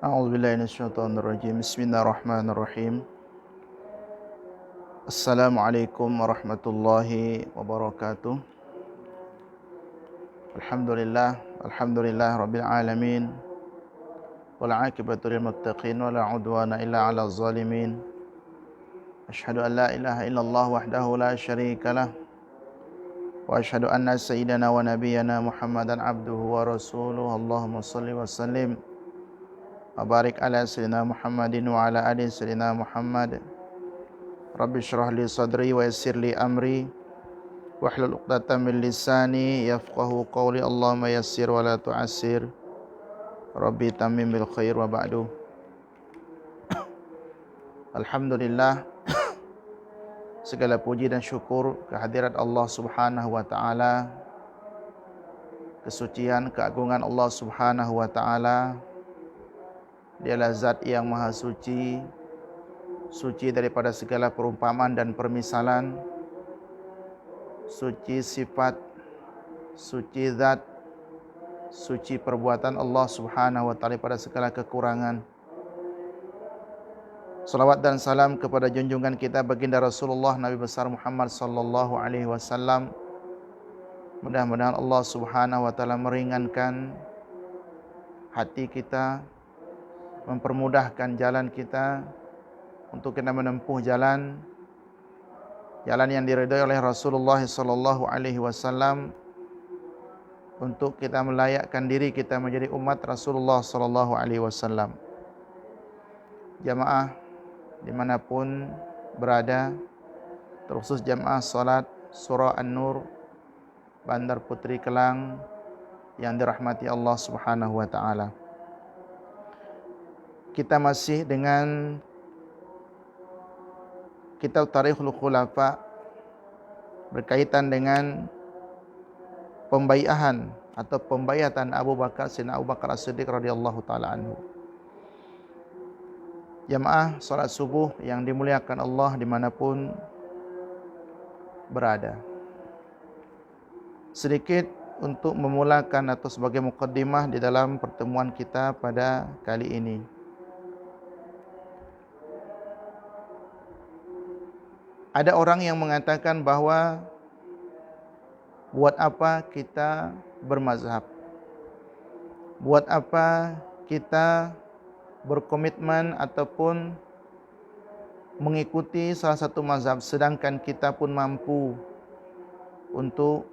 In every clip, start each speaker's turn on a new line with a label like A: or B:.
A: A'udzubillahi minasyaitonirrajim. Bismillahirrahmanirrahim. Assalamualaikum warahmatullahi wabarakatuh. Alhamdulillah rabbil alamin. Wal 'aqibatu lil muttaqin wa la 'udwana illa 'alal zalimin. Asyhadu an la ilaha illallah wahdahu la syarika lah. Wa asyhadu anna sayyidana wa nabiyyana Muhammadan abduhu wa rasuluhu. Allahumma shalli wa sallim wa barik ala sayyidina Muhammadin wa ala ali sayyidina Muhammad. Rabbi syrah li sadri wa yassir li amri wahlul 'uqdatam min lisani yafqahu qawli. Allahumma yassir wa la tu'assir. Rabbi tammim bil khair wa ba'du. Alhamdulillah, segala puji dan syukur kehadirat Allah Subhanahu wa taala. Kesucian, keagungan Allah Subhanahu wa taala. Dialah zat yang maha suci, suci daripada segala perumpamaan dan permisalan, suci sifat, suci zat, suci perbuatan Allah Subhanahu wa taala pada segala kekurangan. Salawat dan salam kepada junjungan kita baginda Rasulullah Nabi besar Muhammad sallallahu alaihi wasallam. Mudah-mudahan Allah Subhanahu wa taala meringankan hati kita, mempermudahkan jalan kita untuk kita menempuh jalan yang diridhai oleh Rasulullah sallallahu alaihi wasallam, untuk kita melayakkan diri kita menjadi umat Rasulullah sallallahu alaihi wasallam. Jamaah dimanapun berada, terkhusus jamaah salat surah An-Nur Bandar Putri Kelang yang dirahmati Allah Subhanahu wa taala. Kita masih dengan kitab Tarikhul Khulafa berkaitan dengan pembai'ahan atau pembaiatan Abu Bakar, Sayyidina Abu Bakar As-Siddiq radhiyallahu taala anhu. Jamaah salat subuh yang dimuliakan Allah dimanapun berada. Sedikit untuk memulakan atau sebagai mukaddimah di dalam pertemuan kita pada kali ini. Ada orang yang mengatakan bahwa buat apa kita bermazhab? Buat apa kita berkomitmen ataupun mengikuti salah satu mazhab sedangkan kita pun mampu untuk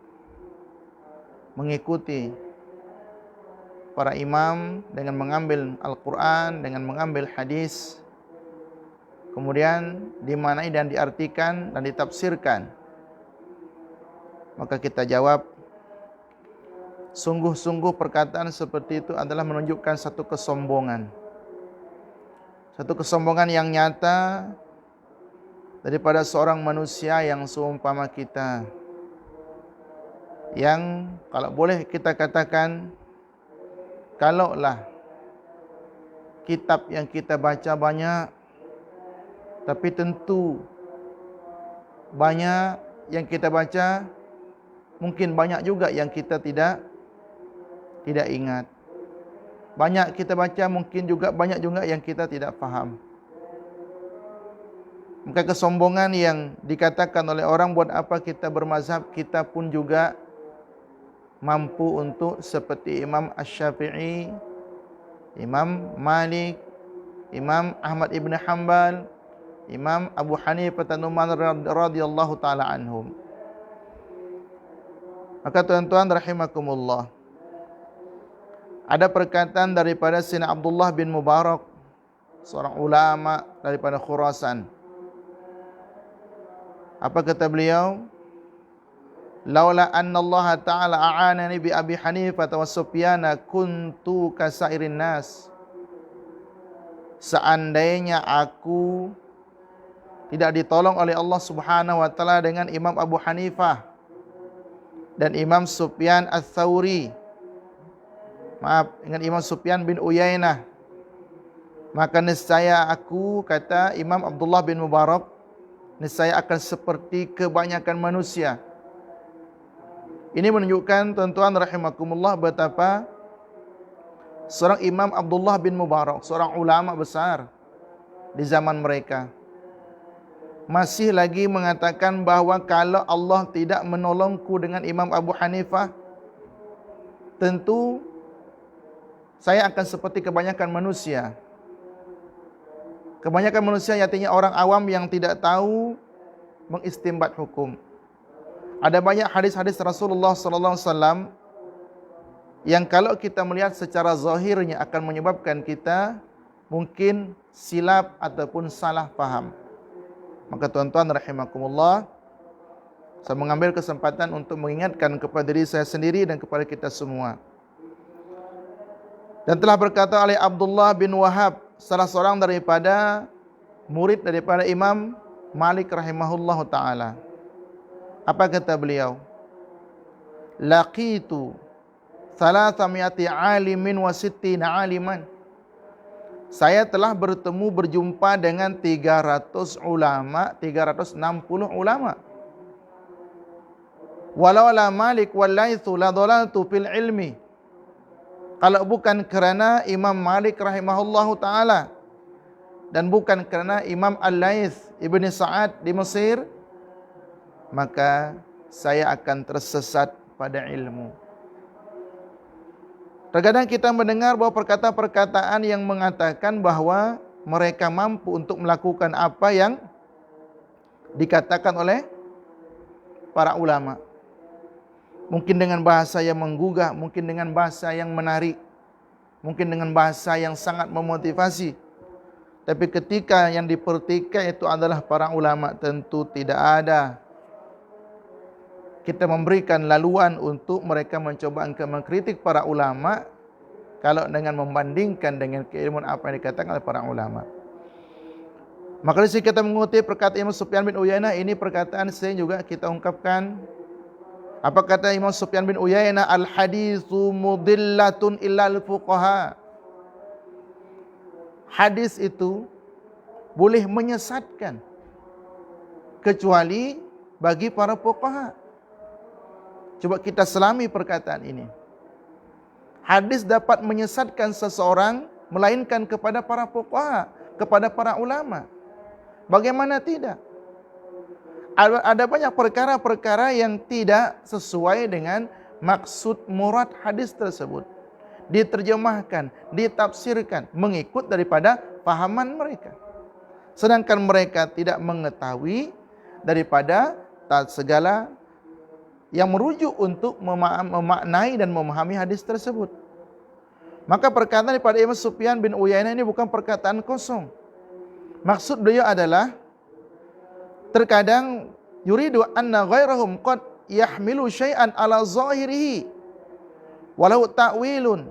A: mengikuti para imam dengan mengambil Al-Quran, dengan mengambil hadis, kemudian dimaknai dan diartikan dan ditafsirkan. Maka kita jawab, sungguh-sungguh perkataan seperti itu adalah menunjukkan satu kesombongan. Satu kesombongan yang nyata daripada seorang manusia yang seumpama kita, yang kalau boleh kita katakan, kalaulah kitab yang kita baca banyak, tapi tentu banyak yang kita baca, mungkin banyak juga yang kita tidak ingat. Banyak kita baca, mungkin juga banyak juga yang kita tidak faham. Maka kesombongan yang dikatakan oleh orang, buat apa kita bermazhab, kita pun juga mampu untuk seperti Imam Asy-Syafi'i, Imam Malik, Imam Ahmad ibn Hanbal, Imam Abu Hanifah An-Nu'man radhiyallahu taala anhum. Maka tuan-tuan rahimakumullah, ada perkataan daripada Sayyidina Abdullah bin Mubarak, seorang ulama daripada Khurasan. Apa kata beliau? Laula anna Allah Ta'ala a'anani bi Abi Hanifah wa Sufyana kuntu kasairin nas. Seandainya aku tidak ditolong oleh Allah Subhanahu wa taala dengan Imam Abu Hanifah dan Imam Sufyan Ats-Tsauri, dengan Imam Sufyan bin Uyainah, maka niscaya aku, kata Imam Abdullah bin Mubarak, niscaya akan seperti kebanyakan manusia. Ini menunjukkan tuan-tuan rahimakumullah betapa seorang Imam Abdullah bin Mubarak, seorang ulama besar di zaman mereka, masih lagi mengatakan bahwa kalau Allah tidak menolongku dengan Imam Abu Hanifah, tentu saya akan seperti kebanyakan manusia. Kebanyakan manusia artinya orang awam yang tidak tahu mengistinbat hukum. Ada banyak hadis-hadis Rasulullah sallallahu alaihi wasallam yang kalau kita melihat secara zahirnya akan menyebabkan kita mungkin silap ataupun salah faham. Maka tuan-tuan rahimakumullah, saya mengambil kesempatan untuk mengingatkan kepada diri saya sendiri dan kepada kita semua. Dan telah berkata oleh Abdullah bin Wahab, salah seorang daripada murid daripada Imam Malik rahimahullahu ta'ala. Apa kata beliau? Laqitu 300 alimin wa 60 aliman. Saya telah berjumpa dengan 300 ulama, 360 ulama. Walau la Malik wal Laitsu la dhalaltu fil ilmi. Kalau bukan kerana Imam Malik rahimahullahu ta'ala dan bukan kerana Imam Al-Laits Ibn Sa'ad di Mesir, maka saya akan tersesat pada ilmu. Terkadang kita mendengar bahwa perkataan-perkataan yang mengatakan bahwa mereka mampu untuk melakukan apa yang dikatakan oleh para ulama. Mungkin dengan bahasa yang menggugah, mungkin dengan bahasa yang menarik, mungkin dengan bahasa yang sangat memotivasi. Tapi ketika yang dipertikaikan itu adalah para ulama, tentu tidak ada kita memberikan laluan untuk mereka mencoba mengkritik para ulama kalau dengan membandingkan dengan keilmuan apa yang dikatakan oleh para ulama. Maka di sini kita mengutip perkataan Imam Sufyan bin Uyainah, ini perkataan sering juga kita ungkapkan. Apa kata Imam Sufyan bin Uyainah? Al-hadithu mudillatun illal fuqaha. Hadis itu boleh menyesatkan kecuali bagi para fuqaha. Coba kita selami perkataan ini. Hadis dapat menyesatkan seseorang melainkan kepada para fuqaha, kepada para ulama. Bagaimana tidak? Ada banyak perkara-perkara yang tidak sesuai dengan maksud murad hadis tersebut. Diterjemahkan, ditafsirkan mengikut daripada fahaman mereka. Sedangkan mereka tidak mengetahui daripada segala yang merujuk untuk memaknai dan memahami hadis tersebut. Maka perkataan daripada Imam Sufyan bin Uyainah ini bukan perkataan kosong. Maksud beliau adalah terkadang yuridu anna ghairahum qad yahmilu syai'an ala zahirihi walau ta'wilun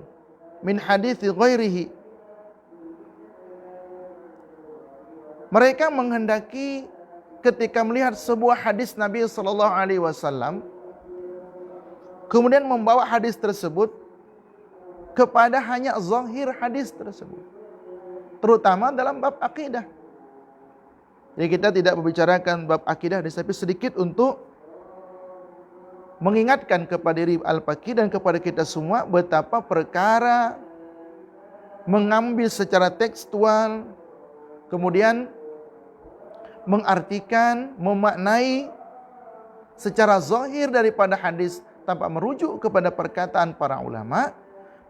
A: min hadithi ghairihi. Mereka menghendaki ketika melihat sebuah hadis Nabi sallallahu alaihi wasallam kemudian membawa hadis tersebut kepada hanya zahir hadis tersebut, terutama dalam bab akidah. Jadi kita tidak membicarakan bab akidah, tapi sedikit untuk mengingatkan kepada diri Al-Faqih dan kepada kita semua betapa perkara mengambil secara tekstual, kemudian mengartikan, memaknai secara zahir daripada hadis tanpa merujuk kepada perkataan para ulama,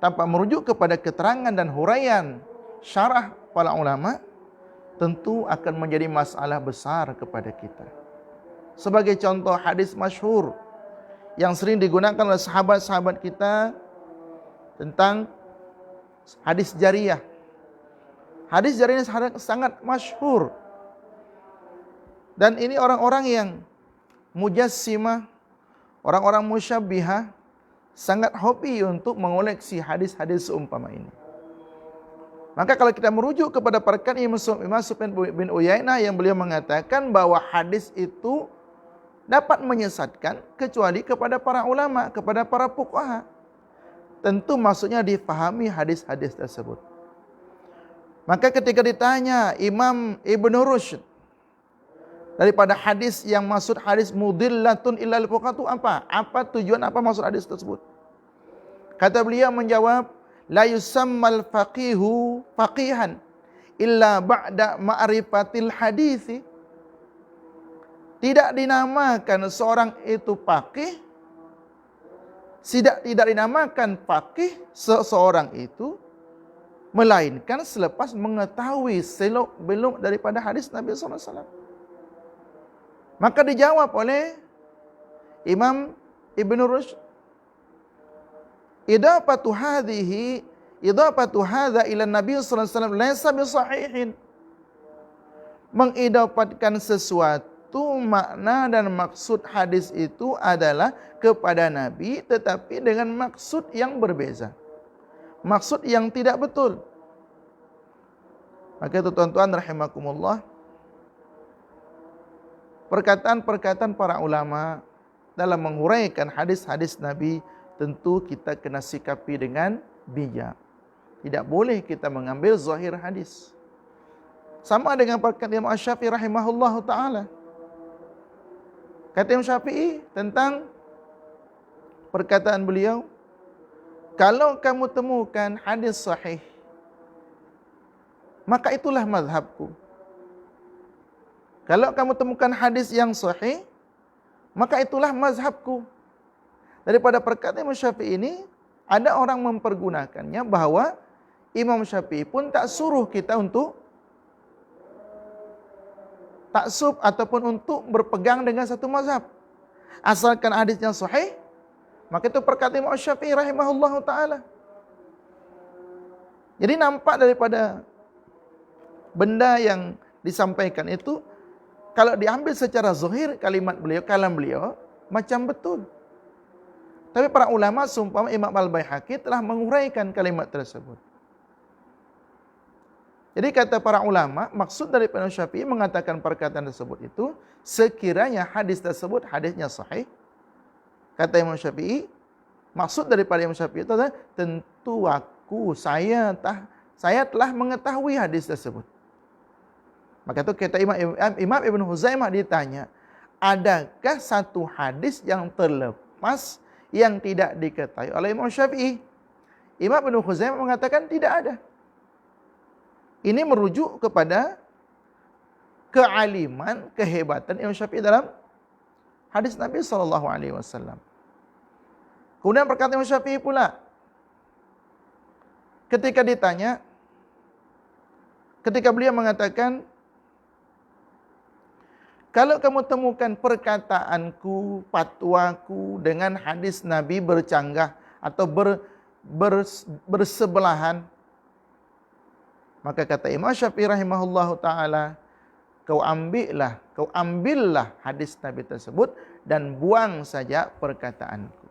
A: tanpa merujuk kepada keterangan dan huraian syarah para ulama, tentu akan menjadi masalah besar kepada kita. Sebagai contoh hadis masyhur yang sering digunakan oleh sahabat-sahabat kita tentang hadis jariyah. Hadis jariyah sangat masyhur. Dan ini orang-orang yang mujassimah, orang-orang musyabbihah sangat hobi untuk mengoleksi hadis-hadis seumpama ini. Maka kalau kita merujuk kepada perkataan Imam Sufyan bin Uyainah yang beliau mengatakan bahwa hadis itu dapat menyesatkan kecuali kepada para ulama, kepada para fuqaha. Tentu maksudnya difahami hadis-hadis tersebut. Maka ketika ditanya Imam Ibn Rushd daripada hadis yang maksud hadis mudillatun illal fuqaha itu apa? Apa tujuan, apa maksud hadis tersebut? Kata beliau menjawab, la yusammal faqihu faqihan illa ba'da ma'rifatil hadisi. Tidak dinamakan seorang itu faqih, tidak dinamakan faqih seseorang itu melainkan selepas mengetahui selok-belok daripada hadis Nabi sallallahu alaihi wasallam. Maka dijawab oleh Imam Ibn Rushd, idafatu hadza ila Nabi sallallahu alaihi wasallam laysa bisahihin. Mengidafatkan sesuatu makna dan maksud hadis itu adalah kepada Nabi, tetapi dengan maksud yang berbeza, maksud yang tidak betul. Maka itu tuan-tuan rahimakumullah, perkataan-perkataan para ulama dalam menguraikan hadis-hadis Nabi tentu kita kena sikapi dengan bijak. Tidak boleh kita mengambil zahir hadis. Sama dengan perkataan Imam Asy-Syafi'i rahimahullahu taala. Kata Imam Syafi'i tentang perkataan beliau, kalau kamu temukan hadis sahih, maka itulah mazhabku. Kalau kamu temukan hadis yang sahih, maka itulah mazhabku. Daripada perkataan Imam Syafi'i ini, ada orang mempergunakannya bahwa Imam Syafi'i pun tak suruh kita untuk taksub ataupun untuk berpegang dengan satu mazhab. Asalkan hadisnya sahih, maka itu perkataan Imam Syafi'i rahimahullahu ta'ala. Jadi nampak daripada benda yang disampaikan itu, kalau diambil secara zahir kalimat beliau, kalam beliau, macam betul. Tapi para ulama seumpama Imam Al-Baihaqi telah menguraikan kalimat tersebut. Jadi kata para ulama, maksud dari Imam Syafi'i mengatakan perkataan tersebut itu, sekiranya hadis tersebut hadisnya sahih, kata Imam Syafi'i, maksud daripada Imam Syafi'i itu adalah, tentu saya telah mengetahui hadis tersebut. Maka itu kata Imam Ibn Huzaimah ditanya, adakah satu hadis yang terlepas yang tidak diketahui oleh Imam Syafi'i? Imam Ibn Huzaimah mengatakan tidak ada. Ini merujuk kepada kealiman, kehebatan Imam Syafi'i dalam hadis Nabi SAW. Kemudian perkataan Imam Syafi'i pula, ketika ditanya, ketika beliau mengatakan, kalau kamu temukan perkataanku, fatwaku dengan hadis Nabi bercanggah atau bersebelahan, maka kata Imam Syafi'i rahimahullahu ta'ala, kau ambillah hadis Nabi tersebut dan buang saja perkataanku.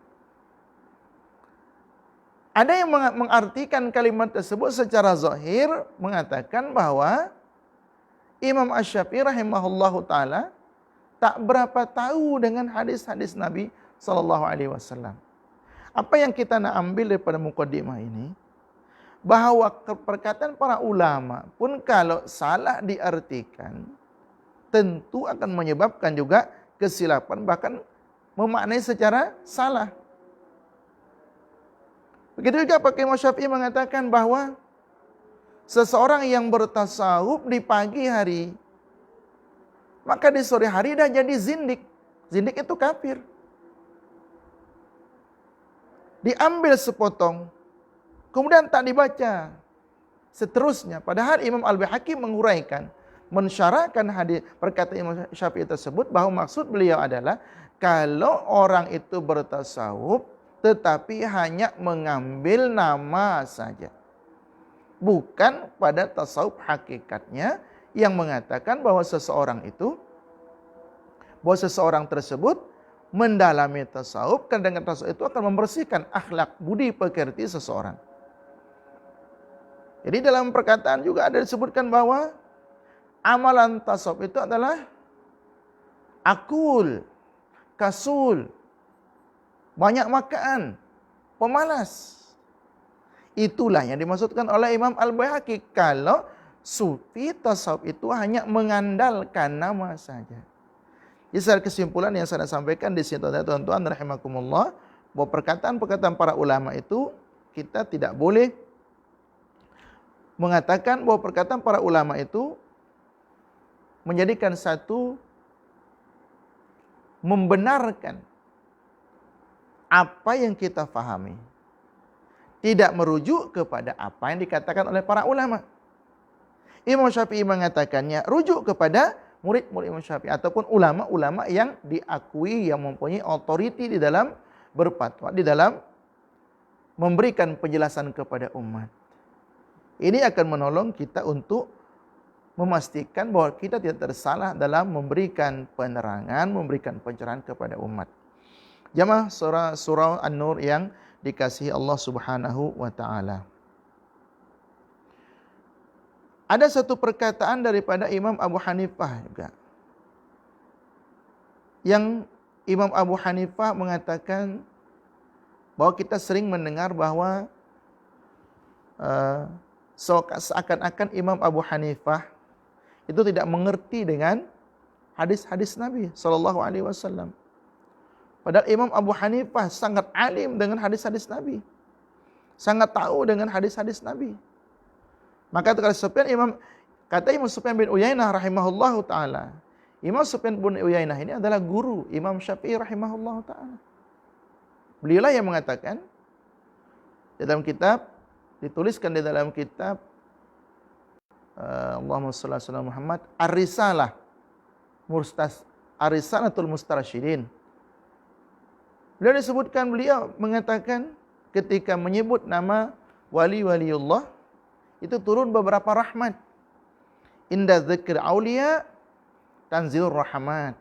A: Ada yang mengartikan kalimat tersebut secara zahir, mengatakan bahwa Imam Asy-Syafi'i rahimahullahu ta'ala tak berapa tahu dengan hadis-hadis Nabi SAW. Apa yang kita nak ambil daripada muqaddimah ini, bahawa perkataan para ulama pun kalau salah diartikan, tentu akan menyebabkan juga kesilapan, bahkan memaknai secara salah. Begitu juga Pak Imam Syafi'i mengatakan bahwa seseorang yang bertasawuf di pagi hari, maka di sore hari dah jadi zindik. Zindik itu kafir. Diambil sepotong, kemudian tak dibaca seterusnya. Padahal Imam Al-Baihaqi menguraikan, mensyarahkan hadis perkataan Imam Syafi'i tersebut, bahwa maksud beliau adalah kalau orang itu bertasawuf tetapi hanya mengambil nama saja, bukan pada tasawuf hakikatnya yang mengatakan bahwa seseorang tersebut mendalami tasawuf, karena dengan tasawuf itu akan membersihkan akhlak budi pekerti seseorang. Jadi dalam perkataan juga ada disebutkan bahwa amalan tasawuf itu adalah akul, kasul, banyak makan, pemalas. Itulah yang dimaksudkan oleh Imam Al-Baihaqi kalau sufi tasawuf itu hanya mengandalkan nama saja. Jadi secara kesimpulan yang saya sampaikan di sini tuan-tuan rahimakumullah, bahwa perkataan-perkataan para ulama itu kita tidak boleh mengatakan bahwa perkataan para ulama itu menjadikan satu membenarkan apa yang kita fahami, tidak merujuk kepada apa yang dikatakan oleh para ulama. Imam Syafi'i mengatakannya rujuk kepada murid-murid Imam Syafi'i ataupun ulama-ulama yang diakui, yang mempunyai otoriti di dalam berfatwa, di dalam memberikan penjelasan kepada umat. Ini akan menolong kita untuk memastikan bahwa kita tidak tersalah dalam memberikan penerangan, memberikan pencerahan kepada umat. Jamaah surah An-Nur yang dikasihi Allah Subhanahu wa taala. Ada satu perkataan daripada Imam Abu Hanifah juga. Yang Imam Abu Hanifah mengatakan bahwa kita sering mendengar bahwa seakan-akan Imam Abu Hanifah itu tidak mengerti dengan hadis-hadis Nabi sallallahu alaihi wasallam. Padahal Imam Abu Hanifah sangat alim dengan hadis-hadis Nabi. Sangat tahu dengan hadis-hadis Nabi. Maka kata Imam Sufyan bin Uyainah rahimahullahu taala. Imam Sufyan bin Uyainah ini adalah guru Imam Syafi'i rahimahullahu taala. Beliaulah yang mengatakan di dalam kitab, dituliskan di dalam kitab Allahumma shalli ala Muhammad, Ar-Risalah Ar-Risalatul Mustarsyidin. Beliau mengatakan ketika menyebut nama wali-waliullah itu turun beberapa rahmat. Inda dzikr auliya tanzilur rahmat.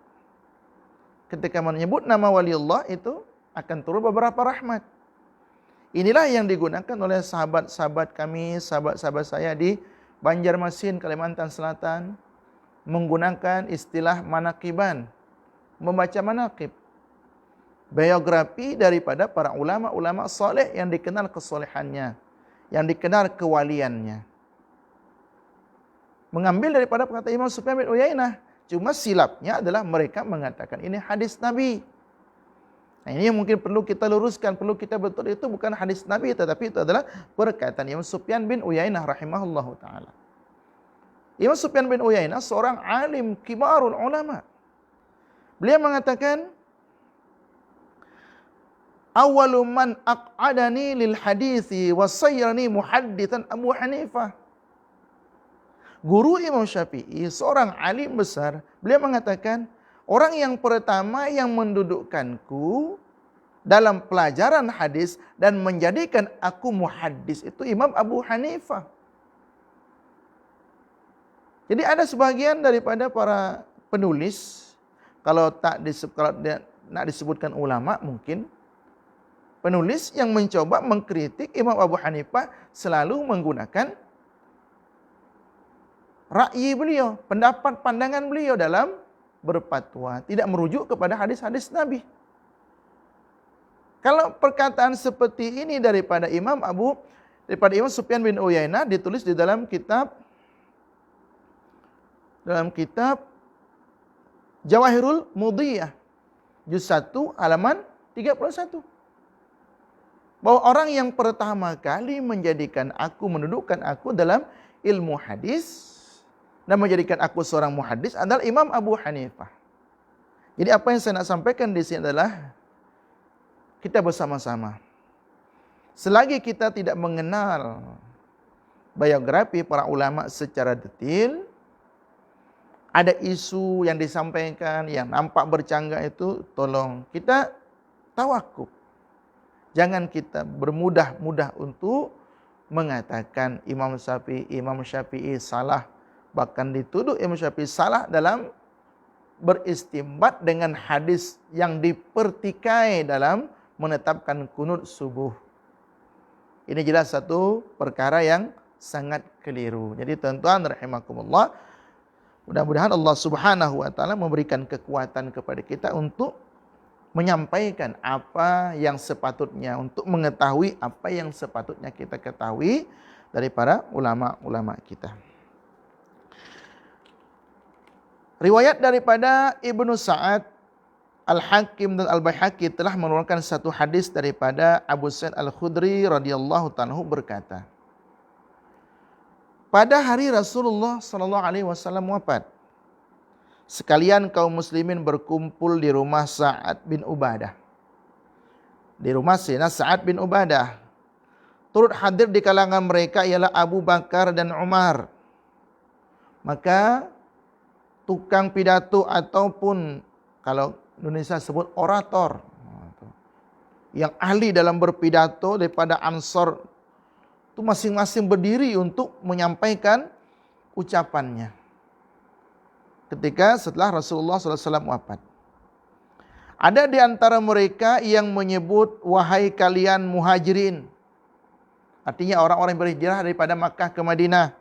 A: Ketika menyebut nama waliullah itu akan turun beberapa rahmat. Inilah yang digunakan oleh sahabat-sahabat kami, sahabat-sahabat saya di Banjarmasin, Kalimantan Selatan, menggunakan istilah manaqiban, membaca manaqib, biografi daripada para ulama-ulama saleh yang dikenal kesolehannya, yang dikenal kewaliannya. Mengambil daripada perkataan Imam Sufyan bin Uyainah, cuma silapnya adalah mereka mengatakan ini hadis Nabi. Nah, ini yang mungkin perlu kita luruskan, perlu kita betul, itu bukan hadis Nabi, tetapi itu adalah perkataan Imam Sufyan bin Uyainah rahimahullahu taala. Imam Sufyan bin Uyainah seorang alim kibarul ulama. Beliau mengatakan, awwalu man aq'adani lil hadithi wa sayyarani muhadditsan Abu Hanifah. Guru Imam Syafi'i, seorang alim besar, beliau mengatakan, orang yang pertama yang mendudukkanku dalam pelajaran hadis dan menjadikan aku muhaddis itu Imam Abu Hanifah. Jadi ada sebagian daripada para penulis, kalau nak disebutkan ulama mungkin, penulis yang mencoba mengkritik Imam Abu Hanifah selalu menggunakan ra'yi beliau, pendapat pandangan beliau dalam berfatwa, tidak merujuk kepada hadis-hadis Nabi. Kalau perkataan seperti ini daripada Imam Sufyan bin Uyainah ditulis di dalam kitab Jawahirul Mudhiyah juz 1 halaman 31. Bahwa orang yang pertama kali mendudukkan aku dalam ilmu hadis dan menjadikan aku seorang muhaddis adalah Imam Abu Hanifah. Jadi apa yang saya nak sampaikan di sini adalah kita bersama-sama, selagi kita tidak mengenal biografi para ulama secara detail, ada isu yang disampaikan yang nampak bercanggah itu, tolong kita tawakuf. Jangan kita bermudah-mudah untuk mengatakan Imam Syafi'i salah. Bahkan dituduh Imam Syafi'i salah dalam beristimbat dengan hadis yang dipertikai dalam menetapkan kunut subuh. Ini jelas satu perkara yang sangat keliru. Jadi tuan-tuan rahimakumullah, mudah-mudahan Allah Subhanahu wa taala memberikan kekuatan kepada kita untuk menyampaikan apa yang sepatutnya, untuk mengetahui apa yang sepatutnya kita ketahui dari para ulama-ulama kita. Riwayat daripada Ibnu Sa'ad, Al-Hakim dan Al-Baihaqi telah mengeluarkan satu hadis daripada Abu Sa'id Al-Khudri radhiyallahu ta'ala berkata, pada hari Rasulullah sallallahu alaihi wasallam wafat, sekalian kaum muslimin berkumpul di rumah Sa'ad bin Ubadah. Di rumah Sayyidina Sa'ad bin Ubadah. Turut hadir di kalangan mereka ialah Abu Bakar dan Umar. Maka tukang pidato ataupun kalau Indonesia sebut orator, yang ahli dalam berpidato daripada Ansor, itu masing-masing berdiri untuk menyampaikan ucapannya. Ketika setelah Rasulullah SAW wafat. Ada di antara mereka yang menyebut, wahai kalian muhajirin. Artinya orang-orang yang berhijrah daripada Makkah ke Madinah.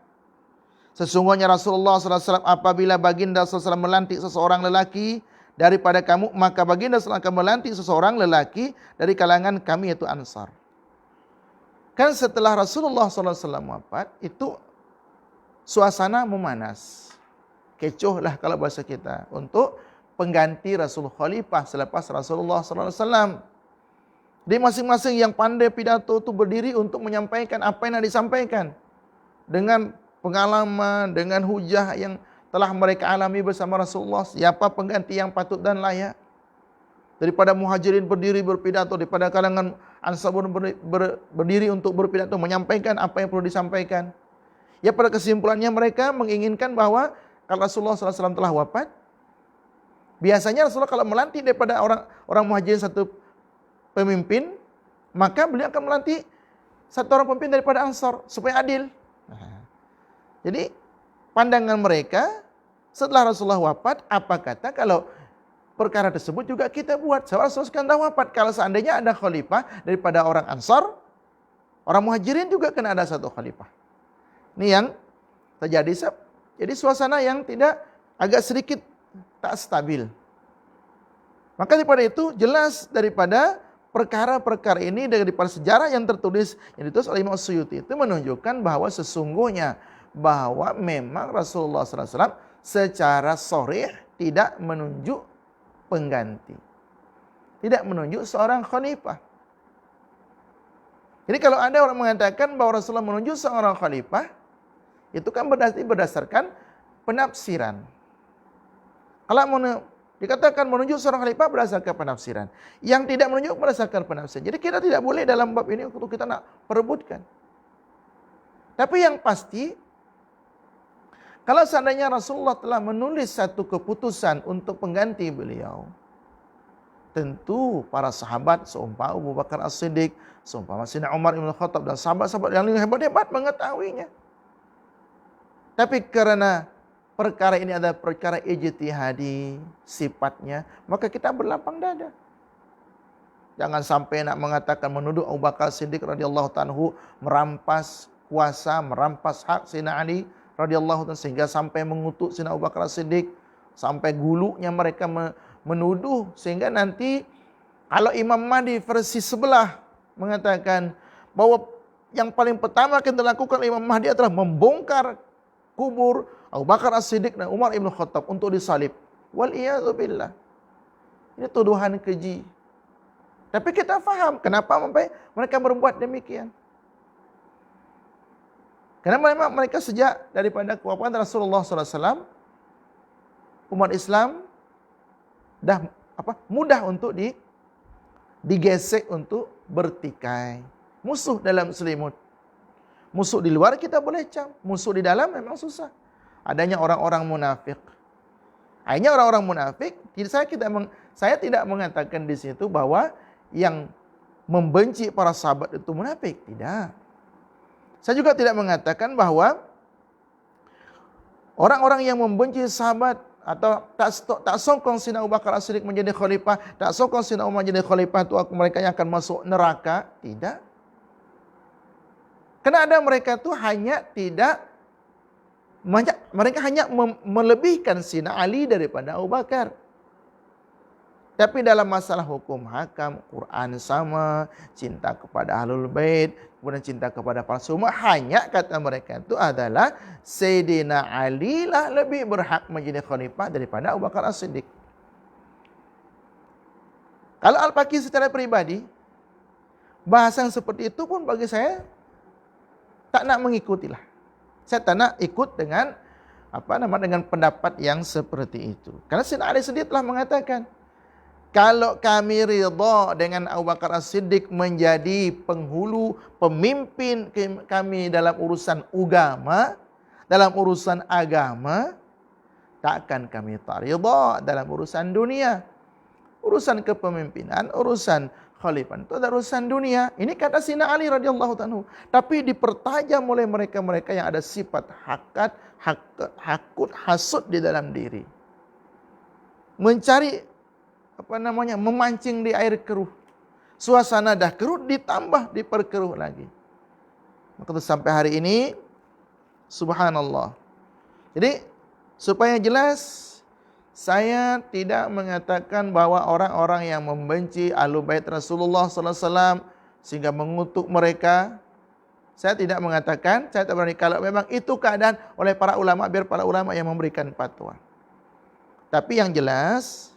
A: Sesungguhnya Rasulullah SAW apabila baginda SAW melantik seseorang lelaki daripada kamu, maka baginda SAW akan melantik seseorang lelaki dari kalangan kami, yaitu Ansar. Kan setelah Rasulullah SAW wafat, itu suasana memanas. Kecoh lah kalau bahasa kita, untuk pengganti Rasul Khalifah selepas Rasulullah SAW. Jadi masing-masing yang pandai pidato itu berdiri untuk menyampaikan apa yang disampaikan. Dengan pengalaman, dengan hujah yang telah mereka alami bersama Rasulullah. Siapa pengganti yang patut dan layak. Daripada muhajirin berdiri berpidato, daripada kalangan Ansar berdiri untuk berpidato, menyampaikan apa yang perlu disampaikan. Ya, pada kesimpulannya mereka menginginkan bahwa kalau Rasulullah SAW telah wafat, biasanya Rasulullah kalau melantik daripada orang muhajirin satu pemimpin, maka beliau akan melantik satu orang pemimpin daripada Ansar supaya adil. Jadi pandangan mereka setelah Rasulullah wafat, apa kata kalau perkara tersebut juga kita buat. Sebab Rasulullah sekarang dah wafat. Kalau seandainya ada khalifah daripada orang Ansar, orang muhajirin juga kena ada satu khalifah. Ini yang terjadi. Jadi suasana yang tidak, agak sedikit tak stabil. Maka daripada itu jelas daripada perkara-perkara ini daripada sejarah yang tertulis yang ditulis oleh Imam Suyuti itu menunjukkan bahwa sesungguhnya bahwa memang Rasulullah SAW secara sharih tidak menunjuk pengganti, tidak menunjuk seorang khalifah. Jadi kalau ada orang mengatakan bahwa Rasulullah menunjuk seorang khalifah, itu kan berdasarkan penafsiran. Kalau dikatakan menunjuk seorang khalifah berdasarkan penafsiran, yang tidak menunjuk berdasarkan penafsiran. Jadi kita tidak boleh dalam bab ini untuk kita nak perebutkan. Tapi yang pasti, kalau seandainya Rasulullah telah menulis satu keputusan untuk pengganti beliau, tentu para sahabat seumpama Abu Bakar As-Siddiq, seumpama Sayyidina Umar Ibn Khattab dan sahabat-sahabat yang hebat-hebat mengetahuinya. Tapi karena perkara ini adalah perkara ijtihadi sifatnya, maka kita berlapang dada. Jangan sampai nak mengatakan menuduh Abu Bakar Siddiq radhiyallahu anhu merampas kuasa, merampas hak Sayyidina Ali radhiyallahu anhu sehingga sampai mengutuk Sayyidina Abu Bakar Siddiq, sampai gulunya mereka menuduh sehingga nanti kalau Imam Mahdi versi sebelah mengatakan bahwa yang paling pertama yang dilakukan Imam Mahdi adalah membongkar kubur Abu Bakar As-Siddiq dan Umar Ibn Khattab untuk disalib. Wal'iyadzubillah. Ini tuduhan keji. Tapi kita faham kenapa mereka berbuat demikian. Karena memang mereka sejak daripada kewafatan Rasulullah SAW, umat Islam dah mudah untuk digesek untuk bertikai. Musuh dalam selimut. Musuh di luar kita boleh cam, musuh di dalam memang susah. Adanya orang-orang munafik. Akhirnya orang-orang munafik, saya tidak mengatakan di situ bahwa yang membenci para sahabat itu munafik, tidak. Saya juga tidak mengatakan bahwa orang-orang yang membenci sahabat atau tak sokong Sayyidina Abu Bakar As-Siddiq menjadi khalifah, tak sokong Sayyidina Umar menjadi khalifah itu mereka yang akan masuk neraka, tidak. Karena ada mereka itu mereka hanya melebihkan Sayyidina Ali daripada Abu Bakar. Tapi dalam masalah hukum hakam, Quran sama, cinta kepada Ahlul Bait, kemudian cinta kepada para sahabat, hanya kata mereka itu adalah Sayyidina Ali lah lebih berhak menjadi khalifah daripada Abu Bakar As-Siddiq. Kalau Al-Faqih secara pribadi, bahasa yang seperti itu pun bagi saya tak nak mengikutilah. Saya tak nak ikut dengan dengan pendapat yang seperti itu. Karena Sayyidina Ali sendiri telah mengatakan, kalau kami ridha dengan Abu Bakar As-Siddiq menjadi penghulu, pemimpin kami dalam urusan agama, takkan kami tak ridha dalam urusan dunia. Urusan kepemimpinan, urusan khalifah itu adalah urusan dunia. Ini kata Sayyidina Ali radhiyallahu anhu. Tapi dipertajam oleh mereka-mereka yang ada sifat hakut, hasud di dalam diri. Mencari memancing di air keruh. Suasana dah keruh ditambah diperkeruh lagi. Maka sampai hari ini subhanallah. Jadi supaya jelas, saya tidak mengatakan bahwa orang-orang yang membenci Ahlul Bait Rasulullah sallallahu alaihi wasallam sehingga mengutuk mereka, saya tidak mengatakan, saya tak berani. Kalau memang itu keadaan oleh para ulama, biar para ulama yang memberikan fatwa. Tapi yang jelas,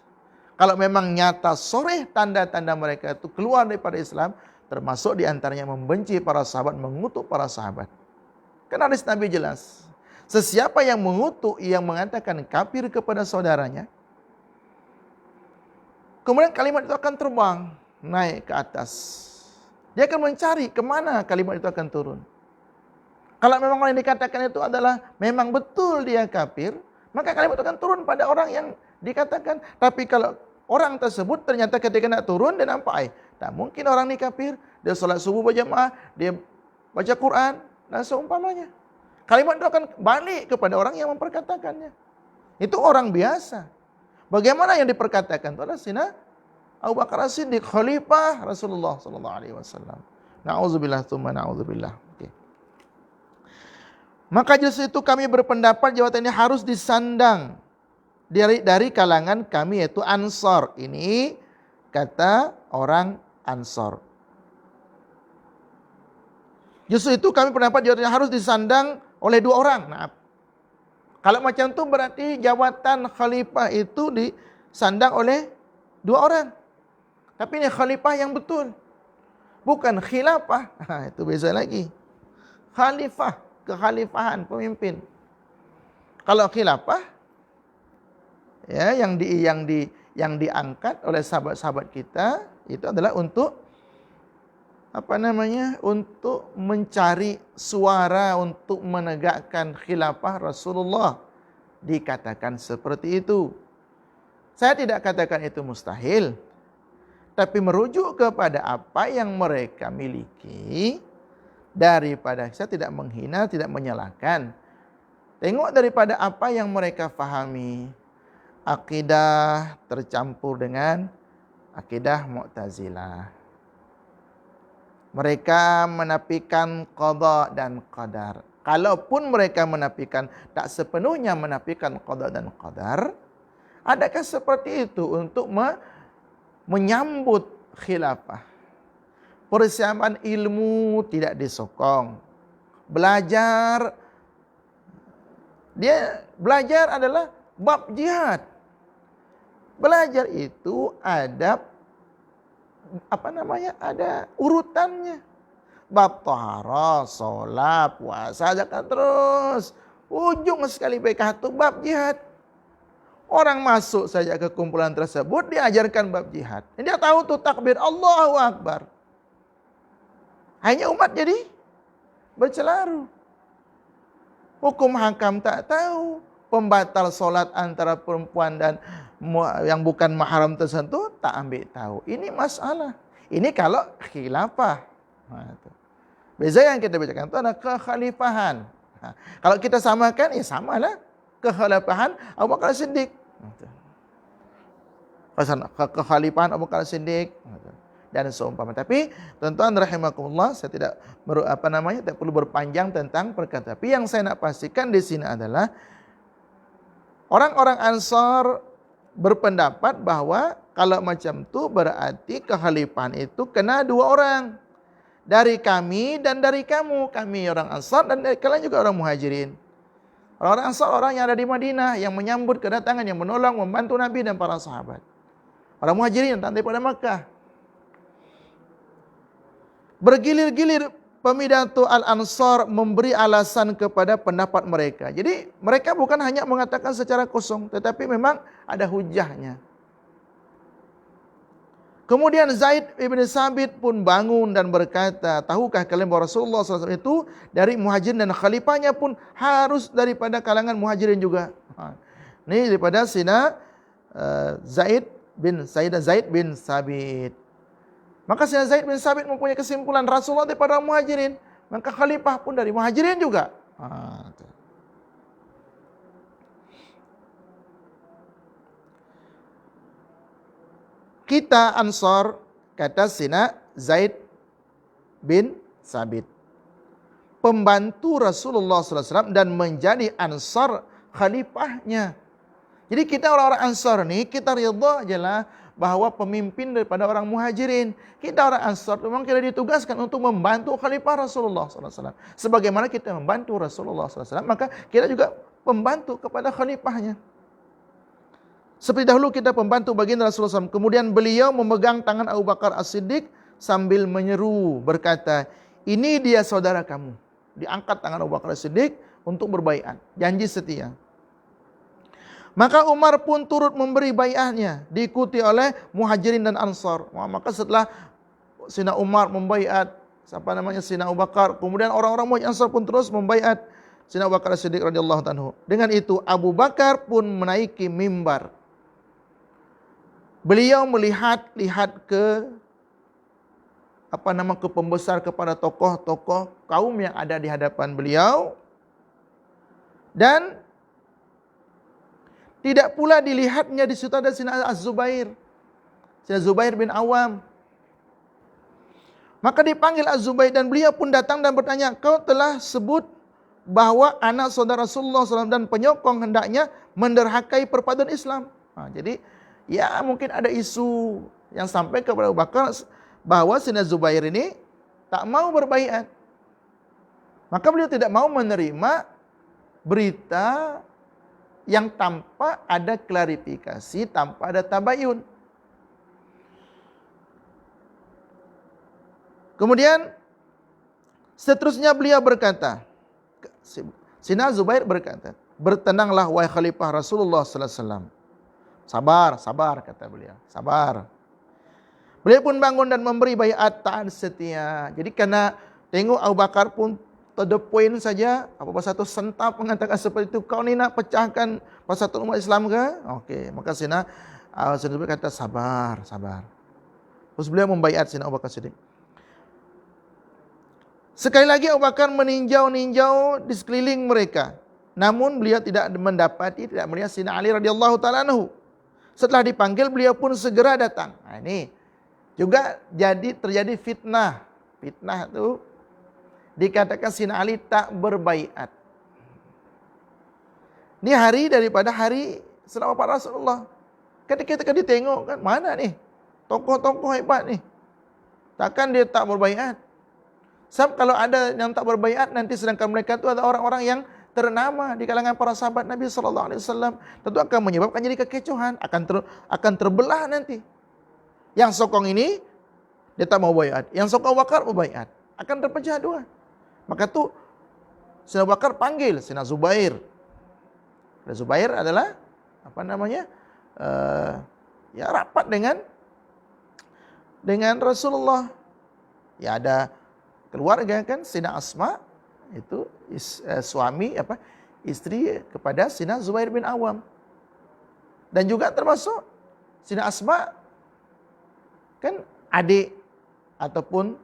A: kalau memang nyata sore tanda-tanda mereka itu keluar daripada Islam, termasuk diantaranya membenci para sahabat, mengutuk para sahabat. Karena hadis Nabi jelas, sesiapa yang mengutuk, yang mengatakan kafir kepada saudaranya, kemudian kalimat itu akan terbang naik ke atas. Dia akan mencari kemana kalimat itu akan turun. Kalau memang orang yang dikatakan itu adalah memang betul dia kafir, maka kalimat itu akan turun pada orang yang dikatakan. Tapi kalau orang tersebut ternyata ketika nak turun, dia nampak, tak mungkin orang ini kafir. Dia solat subuh berjamaah, dia baca Quran dan seumpamanya. Kalimat itu akan balik kepada orang yang memperkatakannya. Itu orang biasa. Bagaimana yang diperkatakan itu adalah Sayyidina Abu Bakar As-Siddiq, khalifah Rasulullah sallallahu alaihi wasallam. Nauzubillah tsumma nauzubillah. Okay. Maka justru itu kami berpendapat jawatan ini harus disandang dari kalangan kami, yaitu Ansar. Ini kata orang Ansar. Justru itu kami pendapat jawatan harus disandang oleh dua orang. Nah, kalau macam itu berarti jawatan khalifah itu disandang oleh dua orang. Tapi ini khalifah yang betul. Bukan khilafah. Itu beza lagi. Khalifah, kekhalifahan, pemimpin. Kalau khilafah, ya, yang diangkat oleh sahabat-sahabat kita itu adalah untuk untuk mencari suara untuk menegakkan khilafah Rasulullah. Dikatakan seperti itu. Saya tidak katakan itu mustahil, tapi merujuk kepada apa yang mereka miliki, daripada saya tidak menghina, tidak menyalahkan. Tengok daripada apa yang mereka fahami. Akidah tercampur dengan akidah Mu'tazilah. Mereka menafikan qada dan qadar. Kalaupun mereka menafikan, tak sepenuhnya menafikan qada dan qadar, adakah seperti itu untuk menyambut khilafah? Persiapan ilmu tidak disokong. Belajar adalah bab jihad. Belajar itu ada ada urutannya. Bab taharah, solat, puasa, zakat, terus ujung sekali PK itu bab jihad. Orang masuk saja ke kumpulan tersebut diajarkan bab jihad. Dia tahu tuh takbir Allahu Akbar. Hanya umat jadi bercelaru. Hukum hakam tak tahu. Pembatal solat antara perempuan dan yang bukan mahram tersentuh tak ambil tahu. Ini masalah. Ini kalau khilafah. Beza yang kita bicarakan itu adalah kekhalifahan. Kalau kita samakan, ya samalah kekhalifahan Abu Bakar Siddiq. Kekhalifahan Abu Bakar Siddiq dan seumpama. Tapi tuan-tuan rahimakumullah, saya tidak tak perlu berpanjang tentang perkara. Tapi yang saya nak pastikan di sini adalah orang-orang Ansar berpendapat bahwa kalau macam tu berarti kekhalifahan itu kena dua orang. Dari kami dan dari kamu. Kami orang Ansar dan kalian juga orang Muhajirin. Orang-orang Ansar orang yang ada di Madinah, yang menyambut kedatangan, yang menolong, membantu Nabi dan para sahabat. Orang Muhajirin yang datang daripada Makkah. Bergilir-gilir pemidato Al-Ansar memberi alasan kepada pendapat mereka. Jadi mereka bukan hanya mengatakan secara kosong, tetapi memang ada hujahnya. Kemudian Zaid ibn Sabit pun bangun dan berkata, tahukah kalian bahwa Rasulullah SAW itu dari muhajirin dan khalifahnya pun harus daripada kalangan muhajirin juga. Ini daripada Zaid bin Sabit. Maka Zaid bin Sabit mempunyai kesimpulan Rasulullah daripada muhajirin, maka khalifah pun dari muhajirin juga. Kita Ansar, kata Zaid bin Sabit, pembantu Rasulullah SAW dan menjadi Ansar khalifahnya. Jadi kita orang-orang Ansar ni, kita ridha ajalah bahawa pemimpin daripada orang muhajirin. Kita orang Ansar memang kita ditugaskan untuk membantu khalifah Rasulullah SAW. Sebagaimana kita membantu Rasulullah SAW, maka kita juga membantu kepada khalifahnya. Seperti dahulu kita pembantu baginda Rasulullah SAW. Kemudian beliau memegang tangan Abu Bakar As-Siddiq sambil menyeru berkata, ini dia saudara kamu. Diangkat tangan Abu Bakar As-Siddiq untuk berbaiat, janji setia. Maka Umar pun turut memberi baiatnya, diikuti oleh muhajirin dan ansar. Maka setelah Sayyidina Umar membaiat Sayyidina Abu Bakar, kemudian orang-orang muhajirin ansar pun terus membaiat Sayyidina Abu Bakar As-Siddiq radhiyallahu anhu. Dengan itu Abu Bakar pun menaiki mimbar. Beliau melihat ke pembesar, kepada tokoh-tokoh kaum yang ada di hadapan beliau, dan tidak pula dilihatnya di situ ada Sayyidina Az-Zubair, Sayyidina Zubair bin Awam. Maka dipanggil Az-Zubair dan beliau pun datang dan bertanya, kau telah sebut bahawa anak saudara Rasulullah SAW dan penyokong hendaknya menderhakai perpaduan Islam. Jadi ya mungkin ada isu yang sampai kepada Abu Bakar bahawa Sayyidina Zubair ini tak mau berbaiat. Maka beliau tidak mau menerima berita yang tanpa ada klarifikasi, tanpa ada tabayun. Kemudian seterusnya beliau berkata, Sayyidina Zubair berkata, bertenanglah wahai khalifah Rasulullah sallallahu alaihi wasallam. Sabar, sabar, kata beliau. Sabar. Beliau pun bangun dan memberi baiat taat setia. Jadi karena tengok Abu Bakar pun to the point saja, apa satu sentap mengatakan seperti itu, kau ni nak pecahkan persatuan umat Islam ke? Okey, maka Sayyidina Zubair kata sabar, sabar. Terus beliau membaiat Sayyidina Abu Bakar Siddiq. Sekali lagi Abu Bakar meninjau-ninjau di sekeliling mereka. Namun beliau tidak melihat Sayyidina Ali radhiyallahu taala anhu. Setelah dipanggil beliau pun segera datang. Ini juga terjadi fitnah. Fitnah itu dikatakan Sayyidina Ali tak berbaiat. Ini hari daripada hari selama wafat Rasulullah. Ketika kita ditengok kan, mana nih tokoh-tokoh hebat nih. Takkan dia tak berbaiat. Sebab kalau ada yang tak berbaiat nanti sedangkan mereka itu ada orang-orang yang ternama di kalangan para sahabat Nabi sallallahu alaihi wasallam, tentu akan menyebabkan jadi kekecohan, akan terbelah nanti. Yang sokong ini dia tak mau baiat, yang sokong Abu Bakar mau baiat, akan terpecah dua. Maka tu Sayyidina Abu Bakar panggil Sayyidina Zubair. Zubair adalah rapat dengan Rasulullah. Ya ada keluarga kan, Sayyidina Asma itu istri kepada Sayyidina Zubair bin Awam. Dan juga termasuk Sayyidina Asma kan adik ataupun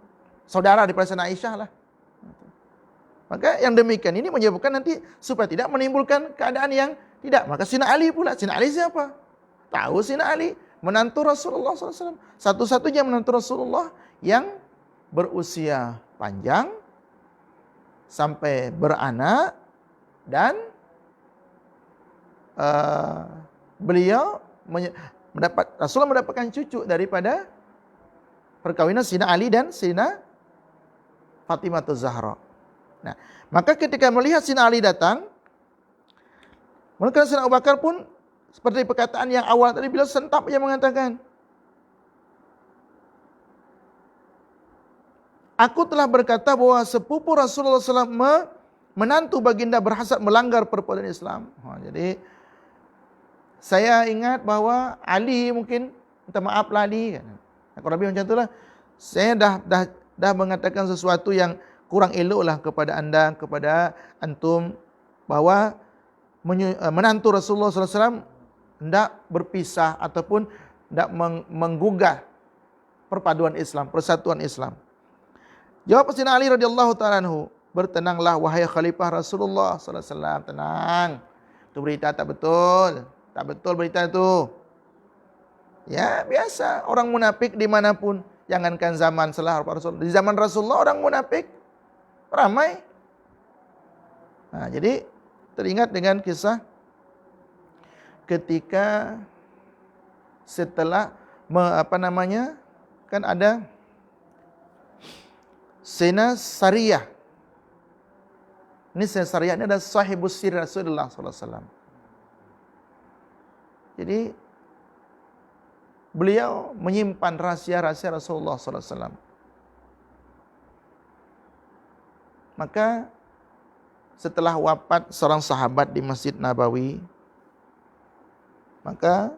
A: saudara daripada Sayyidina Aisyah lah. Maka yang demikian ini menyebabkan nanti supaya tidak menimbulkan keadaan yang tidak. Maka Sayyidina Ali pula. Sayyidina Ali siapa? Tahu Sayyidina Ali, menantu Rasulullah SAW. Satu-satunya menantu Rasulullah yang berusia panjang sampai beranak, dan Rasulullah mendapatkan cucu daripada perkawinan Sayyidina Ali dan Sayyidina Fatimah Az-Zahra. Nah, maka ketika melihat Sayyidina Ali datang, maka Sayyidina Abu Bakar pun seperti perkataan yang awal tadi, beliau sentap yang mengatakan, Aku telah berkata bahwa sepupu Rasulullah SAW menantu baginda berhasad melanggar perbuatan Islam. Jadi saya ingat bahwa Ali mungkin, minta maaf lah Ali. Kalau lebih macam itulah. Saya dah mengatakan sesuatu yang kurang elok lah kepada anda, kepada antum, bahwa menantu Rasulullah SAW hendak berpisah ataupun hendak menggugah perpaduan Islam, persatuan Islam. Jawab Sayyidina Ali radhiyallahu ta'ala anhu, bertenanglah wahai khalifah Rasulullah sallallahu alaihi wasallam, tenang. Itu berita tak betul. Tak betul berita itu. Ya, biasa orang munafik dimanapun. Jangankan zaman setelah Rasulullah, di zaman Rasulullah orang munafik ramai. Nah, jadi teringat dengan kisah ketika setelah kan ada Sena Sariyah. Ini Sena Sariyah ini adalah sahibus sir Rasulullah sallallahu alaihi wasallam. Jadi beliau menyimpan rahasia-rahasia Rasulullah sallallahu alaihi wasallam. Maka setelah wafat seorang sahabat di Masjid Nabawi, maka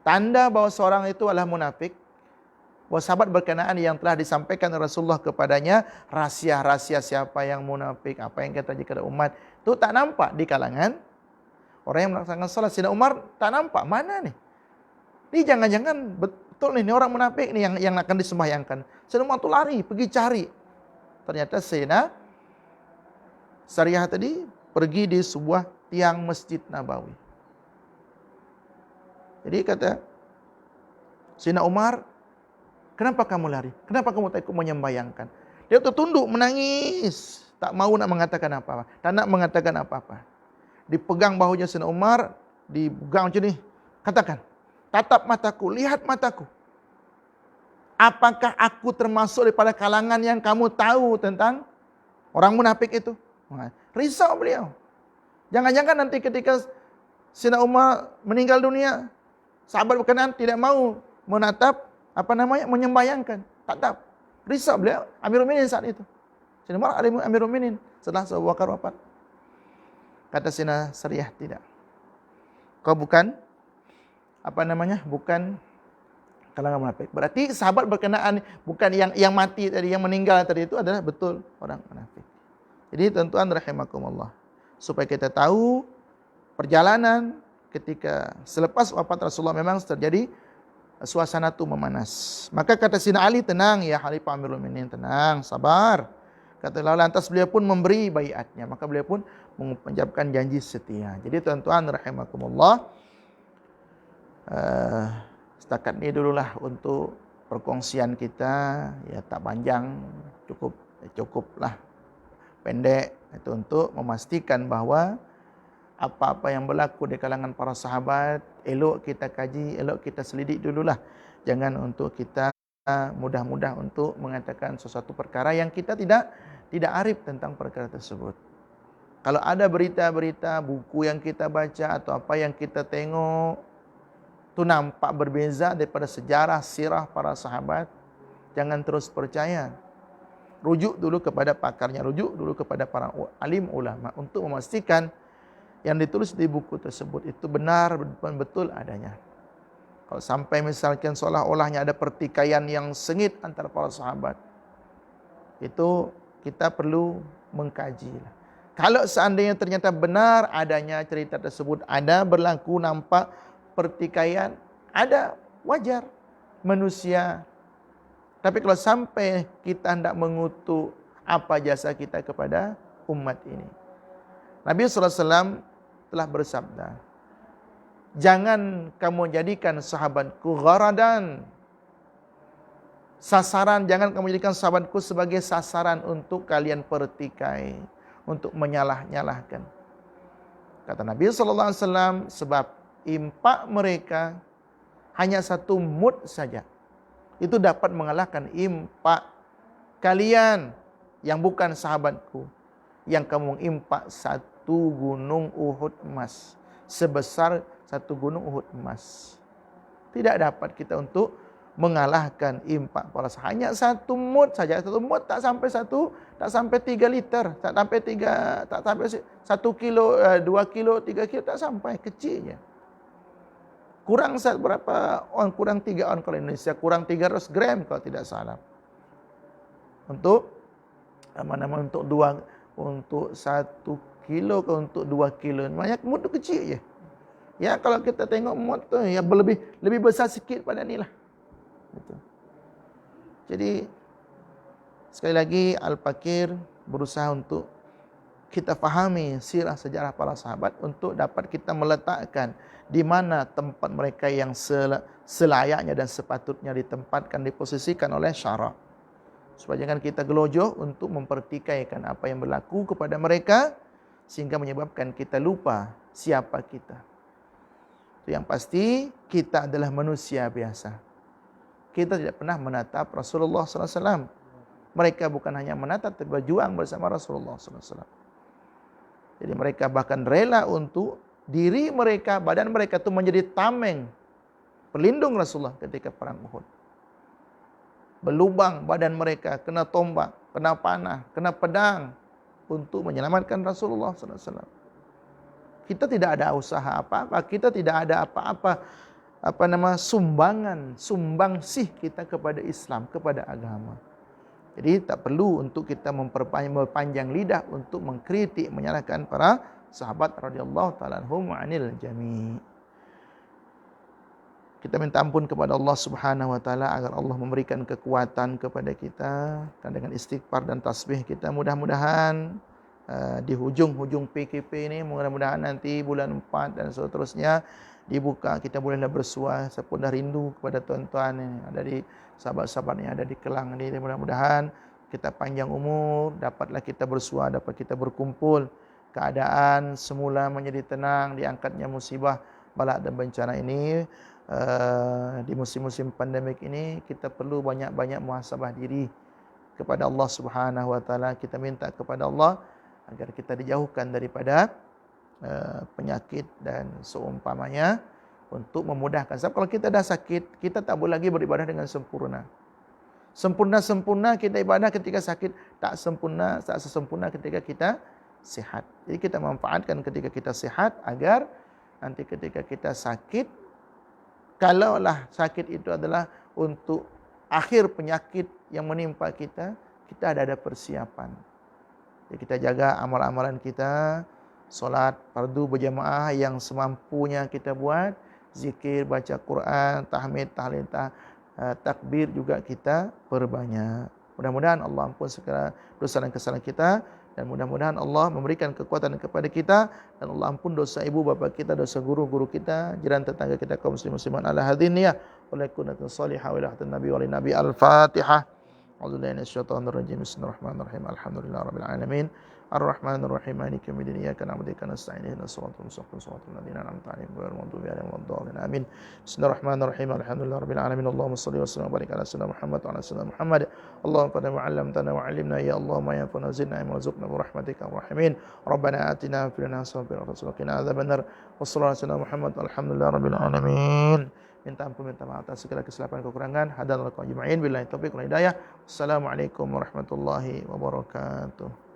A: tanda bahwa seorang itu adalah munafik, bahwa sahabat berkenaan yang telah disampaikan Rasulullah kepadanya, rahasia-rahasia siapa yang munafik, apa yang terjadi kepada umat, itu tak nampak di kalangan orang yang melaksanakan salat. Sayyidina Umar tak nampak, mana nih? Ini jangan-jangan betul nih, ini orang munafik nih yang akan disembahyangkan. Sayyidina Umar itu lari, pergi cari. Ternyata Sayyidina Sariyah tadi pergi di sebuah tiang Masjid Nabawi. Jadi kata Sayyidina Umar, kenapa kamu lari? Kenapa kamu tak ikut menyembayangkan? Dia tertunduk menangis, tak mau nak mengatakan apa-apa, tak nak mengatakan apa-apa. Dipegang bahunya Sayyidina Umar, dipegang macam ni. Katakan, tatap mataku, lihat mataku. Apakah aku termasuk daripada kalangan yang kamu tahu tentang orang munafik itu? Risau beliau. Jangan-jangan nanti ketika Sayyidina Umar meninggal dunia, sahabat berkenaan tidak mau menatap, menyembayangkan. Tak. Risau beliau, Amirul Mukminin saat itu. Sayyidina Umar Amirul Mukminin setelah Abu Bakar wafat. Kata Sayyidina Sariyah, tidak. Kau bukan bukan kalangan munafik. Berarti sahabat berkenaan bukan yang mati tadi, yang meninggal tadi itu adalah betul orang munafik. Jadi tuan-tuan rahimakumullah, supaya kita tahu perjalanan ketika selepas wafat Rasulullah memang terjadi suasana itu memanas. Maka kata Sayyidina Ali, tenang ya Khalifah Amirul Mukminin, tenang, sabar. Kata lantas beliau pun memberi baiatnya, maka beliau pun mengucapkan janji setia. Jadi tuan-tuan rahimakumullah, setakat ini dululah untuk perkongsian kita, ya tak panjang, cukuplah pendek, itu untuk memastikan bahwa apa-apa yang berlaku di kalangan para sahabat elok kita kaji, elok kita selidik dululah. Jangan untuk kita mudah-mudah untuk mengatakan sesuatu perkara yang kita tidak arif tentang perkara tersebut. Kalau ada berita-berita, buku yang kita baca atau apa yang kita tengok itu nampak berbeza daripada sejarah sirah para sahabat, jangan terus percaya. Rujuk dulu kepada pakarnya, rujuk dulu kepada para alim ulama untuk memastikan yang ditulis di buku tersebut itu benar betul adanya. Kalau sampai misalkan seolah-olahnya ada pertikaian yang sengit antara para sahabat, itu kita perlu mengkaji. Kalau seandainya ternyata benar adanya cerita tersebut, ada berlaku nampak pertikaian, ada, wajar, manusia. Tapi kalau sampai kita hendak mengutuk apa jasa kita kepada umat ini, Nabi SAW telah bersabda, jangan kamu jadikan sahabatku gharadan, sasaran, jangan kamu jadikan sahabatku sebagai sasaran untuk kalian pertikai, untuk menyalah-nyalahkan. Kata Nabi SAW, sebab impak mereka hanya satu mud saja, itu dapat mengalahkan impak kalian yang bukan sahabatku, yang kamu impak satu gunung Uhud emas, sebesar satu gunung Uhud emas. Tidak dapat kita untuk mengalahkan impak para sahabat. Hanya satu mud saja, satu mud tak sampai 3 liter, tak sampai 1 kilo, 2 kilo, 3 kilo, tak sampai, kecilnya. Kurang berapa on, kurang 3 on kalau Indonesia, kurang 300 gram kalau tidak salah. Untuk untuk 1 kilo ke untuk 2 kilo, banyak mud tu kecil je. Ya kalau kita tengok mud tu ya lebih besar sikit pada ni lah. Gitu. Jadi sekali lagi Al-Fakir berusaha untuk kita fahami sirah sejarah para sahabat untuk dapat kita meletakkan di mana tempat mereka yang selayaknya dan sepatutnya ditempatkan, diposisikan oleh syarak. Supaya jangan kita gelojoh untuk mempertikaikan apa yang berlaku kepada mereka sehingga menyebabkan kita lupa siapa kita. Yang pasti kita adalah manusia biasa. Kita tidak pernah menatap Rasulullah SAW. Mereka bukan hanya menatap, tapi berjuang bersama Rasulullah SAW. Jadi mereka bahkan rela untuk diri mereka, badan mereka itu menjadi tameng, pelindung Rasulullah ketika perang Uhud. Berlubang badan mereka, kena tombak, kena panah, kena pedang untuk menyelamatkan Rasulullah SAW. Kita tidak ada usaha apa-apa, kita tidak ada sumbangsih kita kepada Islam, kepada agama. Jadi tak perlu untuk kita memperpanjang lidah untuk mengkritik, menyalahkan para sahabat radhiyallahu ta'ala anhum wa 'anil jami'. Kita minta ampun kepada Allah Subhanahu wa taala agar Allah memberikan kekuatan kepada kita, dan dengan istighfar dan tasbih kita mudah-mudahan di hujung PKP ini, mudah-mudahan nanti bulan 4 dan seterusnya dibuka, kita bolehlah bersua. Saya pun dah rindu kepada tuan-tuan yang ada di sahabat-sahabat yang ada di Kelang ini. Mudah-mudahan kita panjang umur, dapatlah kita bersua, dapat kita berkumpul. Keadaan semula menjadi tenang, diangkatnya musibah, balak dan bencana ini. Di musim-musim pandemik ini kita perlu banyak-banyak muhasabah diri kepada Allah Subhanahu wa taala. Kita minta kepada Allah agar kita dijauhkan daripada penyakit dan seumpamanya untuk memudahkan. Sebab kalau kita dah sakit, kita tak boleh lagi beribadah dengan sempurna. Sempurna kita ibadah ketika sakit, tak sesempurna ketika kita sihat. Jadi kita manfaatkan ketika kita sihat agar nanti ketika kita sakit, kalaulah sakit itu adalah untuk akhir penyakit yang menimpa kita, kita ada persiapan. Jadi kita jaga amal-amalan kita, solat fardu berjamaah yang semampunya kita buat, zikir, baca Quran, tahmid, tahlil, takbir juga kita perbanyak. Mudah-mudahan Allah ampun segala dosa dan kesalahan kita, dan mudah-mudahan Allah memberikan kekuatan kepada kita, dan Allah ampun dosa ibu bapa kita, dosa guru-guru kita, jiran tetangga kita, kaum muslimin ala hadiniyah wa lakunatun salihah wa ilahatun nabi wa nabi. Al-Fatihah. A'udzubillahi minasyaitonir rajim. Bismillahirrahmanirrahim. Alhamdulillahirabbil alamin. Ar-Rahmanir-Rahim. Maliki yaumiddin. Iyyaka na'budu wa iyyaka nasta'in. Ihdinas siratal mustaqim. Shiratal ladzina an'amta 'alaihim ghairil maghdubi 'alaihim waladdallin. Amin. Bismillahirrahmanirrahim. Alhamdulillahirabbil alamin. Allahumma shalli wa sallim wa barik ala sayyidina Muhammad wa ala sayyidina Muhammad. Allahumma qad 'allamtana wa 'allimna, ya Allah ma yanfa'una zidna ilman warzuqna bi rahmatika arrahmin. Rabbana atina fid dunya hasanatan wa qina adzabannar. Wassallallahu ala sayyidina Muhammad. Alhamdulillahirabbil alamin. Minta ampun, minta maaf atas segala kesilapan kekurangan. Hadanallahu ajma'in. Billahi taufiq wal hidayah. Wassalamualaikum warahmatullahi wabarakatuh.